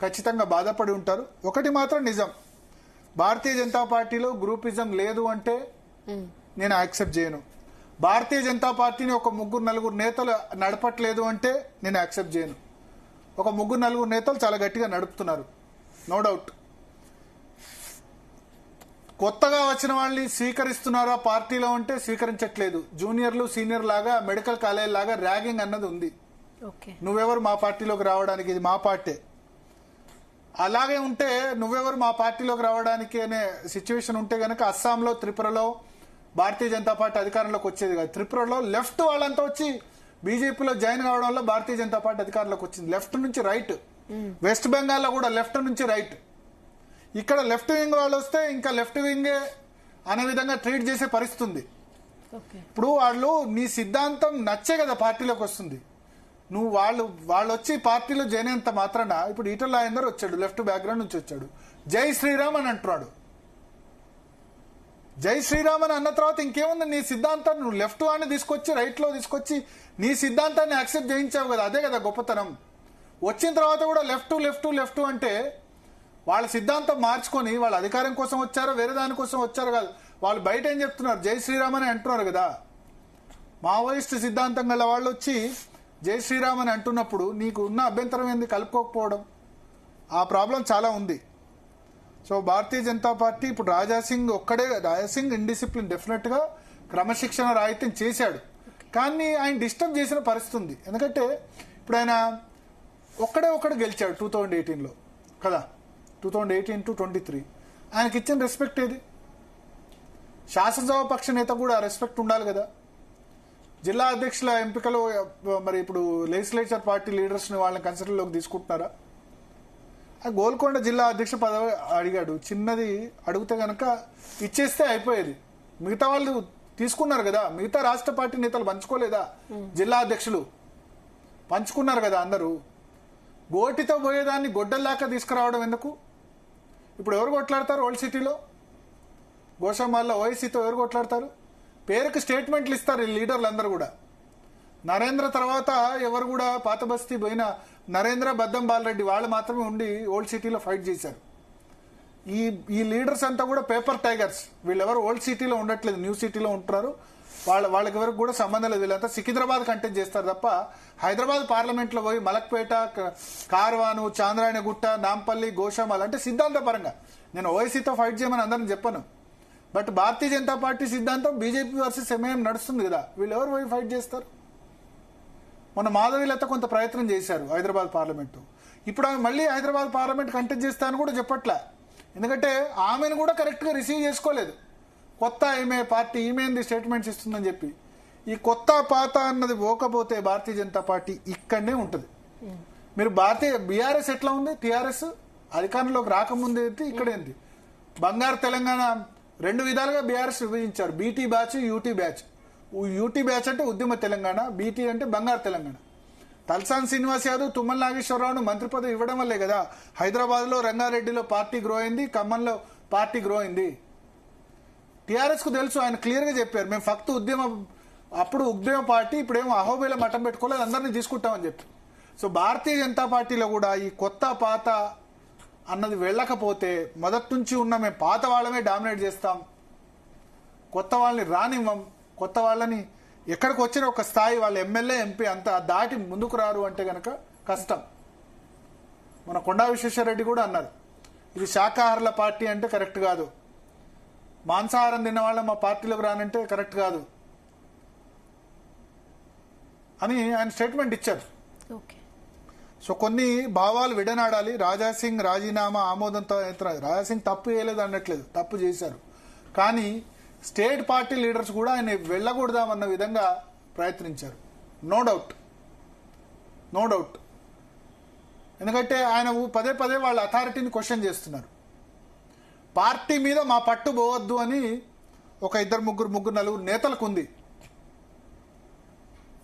ఖచ్చితంగా బాధపడి ఉంటారు. ఒకటి మాత్రం నిజం, భారతీయ జనతా పార్టీలో గ్రూపిజం లేదు అంటే నేను యాక్సెప్ట్ చేయను. భారతీయ జనతా పార్టీని ఒక 3-4 నేతలు నడపట్లేదు అంటే నేను యాక్సెప్ట్ చేయను. ఒక 3-4 నేతలు చాలా గట్టిగా నడుపుతున్నారు, నో డౌట్. కొత్తగా వచ్చిన వాళ్ళని స్వీకరిస్తున్నారా పార్టీలో అంటే స్వీకరించట్లేదు. జూనియర్లు సీనియర్ లాగా, మెడికల్ కాలేజ్ లాగా ర్యాగింగ్ అన్నది ఉంది. నువ్వెవరు మా పార్టీలోకి రావడానికి, ఇది మా పార్టీ. అలాగే ఉంటే నువ్వెవరు మా పార్టీలోకి రావడానికి అనే సిచ్యువేషన్ ఉంటే గనక అస్సాంలో, త్రిపురలో భారతీయ జనతా పార్టీ అధికారంలోకి వచ్చేది కాదు. త్రిపురలో లెఫ్ట్ వాళ్ళంతా వచ్చి బీజేపీలో జాయిన్ కావడం వల్ల భారతీయ జనతా పార్టీ అధికారంలోకి వచ్చింది. లెఫ్ట్ నుంచి రైట్. వెస్ట్ బెంగాల్లో కూడా లెఫ్ట్ నుంచి రైట్. ఇక్కడ లెఫ్ట్ వింగ్ వాళ్ళు వస్తే ఇంకా లెఫ్ట్ వింగే అనే విధంగా ట్రీట్ చేసే పరిస్థితి ఉంది. ఇప్పుడు వాళ్ళు నీ సిద్ధాంతం నచ్చే కదా పార్టీలోకి వస్తుంది. నువ్వు వాళ్ళు వచ్చి పార్టీలో జాయిన్ అయినంత మాత్రాన ఇప్పుడు ఈటల రాజేందర్ వచ్చాడు, లెఫ్ట్ బ్యాక్గ్రౌండ్ నుంచి వచ్చాడు, జై శ్రీరామ్ అని అంటున్నాడు. జై శ్రీరామ్ అని అన్న తర్వాత ఇంకేముంది, నీ సిద్ధాంతాన్ని నువ్వు లెఫ్ట్ వాడిని తీసుకొచ్చి రైట్ లో తీసుకొచ్చి నీ సిద్ధాంతాన్ని యాక్సెప్ట్ చేయించావు కదా, అదే కదా గొప్పతనం. వచ్చిన తర్వాత కూడా లెఫ్ట్ లెఫ్ట్ లెఫ్ట్ అంటే వాళ్ళ సిద్ధాంతం మార్చుకొని వాళ్ళ అధికారం కోసం వచ్చారో వేరే దానికోసం వచ్చారో కాదు, వాళ్ళు బయట ఏం చెప్తున్నారు, జై శ్రీరామ్ అని అంటున్నారు కదా. మావోయిస్ట్ సిద్ధాంతం గల వాళ్ళు వచ్చి జై శ్రీరామ్ అని అంటున్నప్పుడు నీకు ఉన్న అభ్యంతరం ఏంది, కలుపుకోకపోవడం. ఆ ప్రాబ్లం చాలా ఉంది. సో భారతీయ జనతా పార్టీ ఇప్పుడు రాజాసింగ్ ఇండిసిప్లిన్ డెఫినెట్ గా క్రమశిక్షణ రాహిత్యం చేశాడు, కానీ ఆయన డిస్టర్బ్ చేసిన పరిస్థితి ఉంది. ఎందుకంటే ఇప్పుడు ఆయన ఒక్కడే గెలిచాడు 2018లో కదా, 2018 to 23 ఆయనకి ఇచ్చిన రెస్పెక్ట్ ఏది? శాసనసభ పక్ష నేత కూడా రెస్పెక్ట్ ఉండాలి కదా. జిల్లా అధ్యక్షుల ఎంపికలో మరి ఇప్పుడు లెజిస్లేచర్ పార్టీ లీడర్స్ ని వాళ్ళని కన్సిడర్లోకి తీసుకుంటున్నారా? గోల్కొండ జిల్లా అధ్యక్ష పదవి అడిగాడు, చిన్నది అడిగితే గనక ఇచ్చేస్తే అయిపోయేది. మిగతా వాళ్ళు తీసుకున్నారు కదా, మిగతా రాష్ట్ర పార్టీ నేతలు పంచుకోలేదా? జిల్లా అధ్యక్షులు పంచుకున్నారు కదా అందరూ. గోటితో పోయేదాన్ని గొడ్డల్లాక తీసుకురావడం ఎందుకు? ఇప్పుడు ఎవరు కొట్లాడతారు ఓల్డ్ సిటీలో? గోషామాల్లో ఓఎస్సీతో ఎవరు కొట్లాడతారు? పేరుకి స్టేట్మెంట్లు ఇస్తారు ఈ లీడర్లు అందరూ కూడా. నరేంద్ర తర్వాత ఎవరు కూడా పాత బస్తీ పోయిన నరేంద్ర, బద్దం బాలరెడ్డి వాళ్ళు మాత్రమే ఉండి ఓల్డ్ సిటీలో ఫైట్ చేశారు. ఈ లీడర్స్ అంతా కూడా పేపర్ టైగర్స్. వీళ్ళెవరు ఓల్డ్ సిటీలో ఉండట్లేదు, న్యూ సిటీలో ఉంటున్నారు. వాళ్ళకి ఎవరికి కూడా సంబంధం లేదు. వీళ్ళంతా సికింద్రాబాద్ కంటెస్ట్ చేస్తారు తప్ప హైదరాబాద్ పార్లమెంట్ లో పోయి మలక్పేట, కార్వాను, చాంద్రాయణగుట్ట, నాంపల్లి, గోషామాల్ అంటే సిద్ధాంత పరంగా నేను ఓఐసీతో ఫైట్ చేయమని అందరిని చెప్పను. బట్ భారతీయ జనతా పార్టీ సిద్ధాంతం బీజేపీ వర్సెస్ ఎంఐఎం నడుస్తుంది కదా, వీళ్ళు ఎవరు పోయి ఫైట్ చేస్తారు? మొన్న మాధవీలత కొంత ప్రయత్నం చేశారు హైదరాబాద్ పార్లమెంటు. ఇప్పుడు ఆమె మళ్ళీ హైదరాబాద్ పార్లమెంట్ కంటెస్ట్ చేస్తానని కూడా చెప్పట్లే. ఎందుకంటే ఆమెను కూడా కరెక్ట్ గా రిసీవ్ చేసుకోలేదు. కొత్త పార్టీ ఈమె స్టేట్మెంట్స్ ఇస్తుందని చెప్పి ఈ కొత్త పాత అన్నది పోకపోతే భారతీయ జనతా పార్టీ ఇక్కడనే ఉంటుంది. మీరు బీఆర్ఎస్ ఎట్లా ఉంది? టీఆర్ఎస్ అధికారంలోకి రాకముందు ఏంటి, ఇక్కడేంటి? బంగారు తెలంగాణ రెండు విధాలుగా బీఆర్ఎస్ విభజించారు, BT batch, UT batch. UT batch అంటే ఉద్యమ తెలంగాణ, బీటీ అంటే బంగారు తెలంగాణ. తలసాని శ్రీనివాస్ యాదవ్, తుమ్మల నాగేశ్వరరావును మంత్రి పదవి ఇవ్వడం వల్లే కదా హైదరాబాద్ లో, రంగారెడ్డిలో పార్టీ గ్రో అయింది, ఖమ్మంలో పార్టీ గ్రో అయింది. టీఆర్ఎస్ కు తెలుసు, ఆయన క్లియర్ గా చెప్పారు, మేము ఫక్త్ అప్పుడు ఉద్యమ పార్టీ, ఇప్పుడేమో అహోబేల మఠం పెట్టుకోలేదు, అందరినీ తీసుకుంటామని చెప్పి. సో భారతీయ జనతా పార్టీలో కూడా ఈ కొత్త పాత అన్నది వెళ్ళకపోతే మొదటి నుంచి ఉన్న మేము పాత వాళ్ళమే డామినేట్ చేస్తాం, కొత్త వాళ్ళని రానివ్వం, కొత్త వాళ్ళని ఎక్కడికి వచ్చిన ఒక స్థాయి వాళ్ళ ఎమ్మెల్యే, ఎంపీ అంతా దాటి ముందుకు రారు అంటే గనక కష్టం. మన కొండా విశ్వేశ్వరరెడ్డి కూడా అన్నారు, ఇది శాకాహారుల పార్టీ అంటే కరెక్ట్ కాదు, మాంసాహారం తిన్న వాళ్ళ మా పార్టీలోకి రానంటే కరెక్ట్ కాదు అని ఆయన స్టేట్మెంట్ ఇచ్చారు. సో కొన్ని భావాలు విడనాడాలి. రాజాసింగ్ రాజీనామా ఆమోదంతో, రాజాసింగ్ తప్పు చేయలేదు అనట్లేదు, తప్పు చేశారు, కానీ స్టేట్ పార్టీ లీడర్స్ కూడా ఆయన వెళ్ళకూడదామన్న విధంగా ప్రయత్నించారు. No doubt. ఎందుకంటే ఆయన పదే వాళ్ళ అథారిటీని క్వశ్చన్ చేస్తున్నారు. పార్టీ మీద మా పట్టు పోవద్దు అని ఒక ఇద్దరు ముగ్గురు నలుగురు నేతలకు ఉంది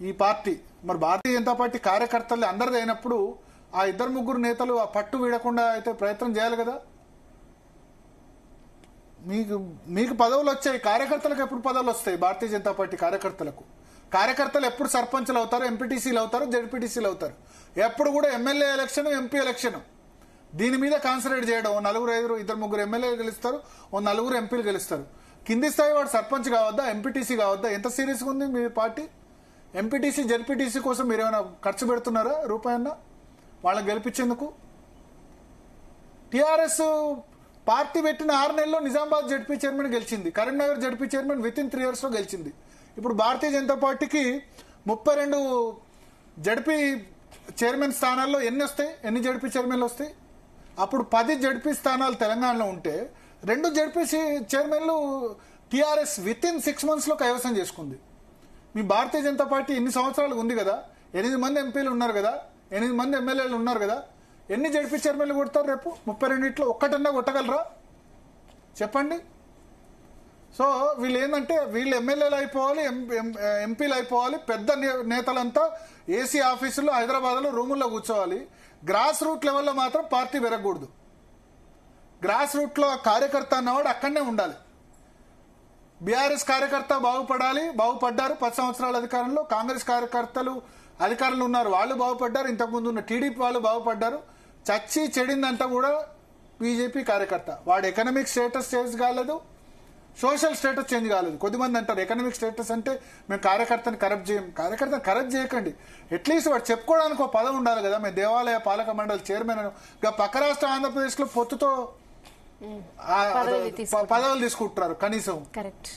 ఈ పార్టీ. మరి భారతీయ జనతా పార్టీ కార్యకర్తలు అందరిది అయినప్పుడు ఆ ఇద్దరు ముగ్గురు నేతలు ఆ పట్టు వీడకుండా అయితే ప్రయత్నం చేయాలి కదా. మీకు పదవులు వచ్చాయి, కార్యకర్తలకు ఎప్పుడు పదవులు వస్తాయి? భారతీయ జనతా పార్టీ కార్యకర్తలు ఎప్పుడు సర్పంచ్లు అవుతారు, ఎంపీటీసీలు అవుతారు, జెడ్పీటీసీలు అవుతారు. ఎప్పుడు కూడా ఎమ్మెల్యే ఎలక్షన్, ఎంపీ ఎలక్షన్. దీని మీద కాన్సన్ట్రేట్ చేయడం. ఓ నలుగురు ఐదుగురు, ఇద్దరు ముగ్గురు ఎమ్మెల్యేలు గెలుస్తారు, ఓ నలుగురు ఎంపీలు గెలుస్తారు. కింది స్థాయి వాడు సర్పంచ్ కావద్దా, ఎంపీటీసీ కావద్దా? ఎంత సీరియస్గా ఉంది మీ పార్టీ? ఎంపీటీసీ జెడ్పీటీసీ కోసం మీరు ఏమైనా ఖర్చు పెడుతున్నారా రూపాయన్నా వాళ్ళని గెలిపించేందుకు? టీఆర్ఎస్ పార్టీ పెట్టిన 6 నెలల్లో నిజామాబాద్ జడ్పీ చైర్మన్ గెలిచింది, Karimnagar ZP chairman with-in 3 years లో గెలిచింది. ఇప్పుడు భారతీయ జనతా పార్టీకి 32 జడ్పీ చైర్మన్ స్థానాల్లో ఎన్ని జడ్పీ చైర్మన్లు వస్తాయి? అప్పుడు 10 జడ్పీ స్థానాలు తెలంగాణలో ఉంటే 2 జడ్పీ చైర్మన్లు టీఆర్ఎస్ విత్-ఇన్ 6 months లో కైవసం చేసుకుంది. మీ భారతీయ జనతా పార్టీ ఇన్ని సంవత్సరాలు ఉంది కదా, 8 మంది ఎంపీలు ఉన్నారు కదా, 8 మంది ఎమ్మెల్యేలు ఉన్నారు కదా, ఎన్ని జడ్పీ చైర్మన్లు కొడతారు రేపు? 32లో ఒక్కటన్నా కొట్టగలరా చెప్పండి? సో వీళ్ళు ఏంటంటే వీళ్ళు ఎమ్మెల్యేలు అయిపోవాలి, ఎంపీలు అయిపోవాలి, పెద్ద నేతలంతా ఏసీ ఆఫీసుల్లో హైదరాబాద్లో రూముల్లో కూర్చోవాలి. గ్రాస్ రూట్ లెవెల్లో మాత్రం పార్టీ పెరగకూడదు. గ్రాస్ రూట్లో కార్యకర్త అన్నవాడు అక్కడనే ఉండాలి. బీఆర్ఎస్ కార్యకర్త బాగుపడ్డారు 10 సంవత్సరాల అధికారంలో. కాంగ్రెస్ కార్యకర్తలు అధికారంలో ఉన్నారు, వాళ్ళు బాగుపడ్డారు. ఇంతకుముందు ఉన్న టీడీపీ వాళ్ళు బాగుపడ్డారు. చచ్చి చెడిందంతా కూడా బీజేపీ కార్యకర్త. వాడు ఎకనామిక్ స్టేటస్ చేంజ్ కాలేదు, సోషల్ స్టేటస్ చేంజ్ కాలేదు. కొద్దిమంది అంటారు ఎకనామిక్ స్టేటస్ అంటే మేము కార్యకర్తని కరప్ట్ చేయం. కార్యకర్తని కరప్ట్ చేయకండి, అట్లీస్ట్ వాడు చెప్పుకోవడానికి ఒక పదం ఉండాలి కదా. మేము దేవాలయ పాలక మండలి చైర్మన్ అని పక్క రాష్ట్ర ఆంధ్రప్రదేశ్లో పొత్తుతో పదవులు తీసుకుంటున్నారు కనీసం. కరెక్ట్.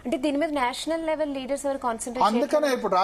అంటే దీని మీద నేషనల్ లెవెల్ లీడర్స్ కాన్సంట్రేట్ అందుకనే ఇప్పుడు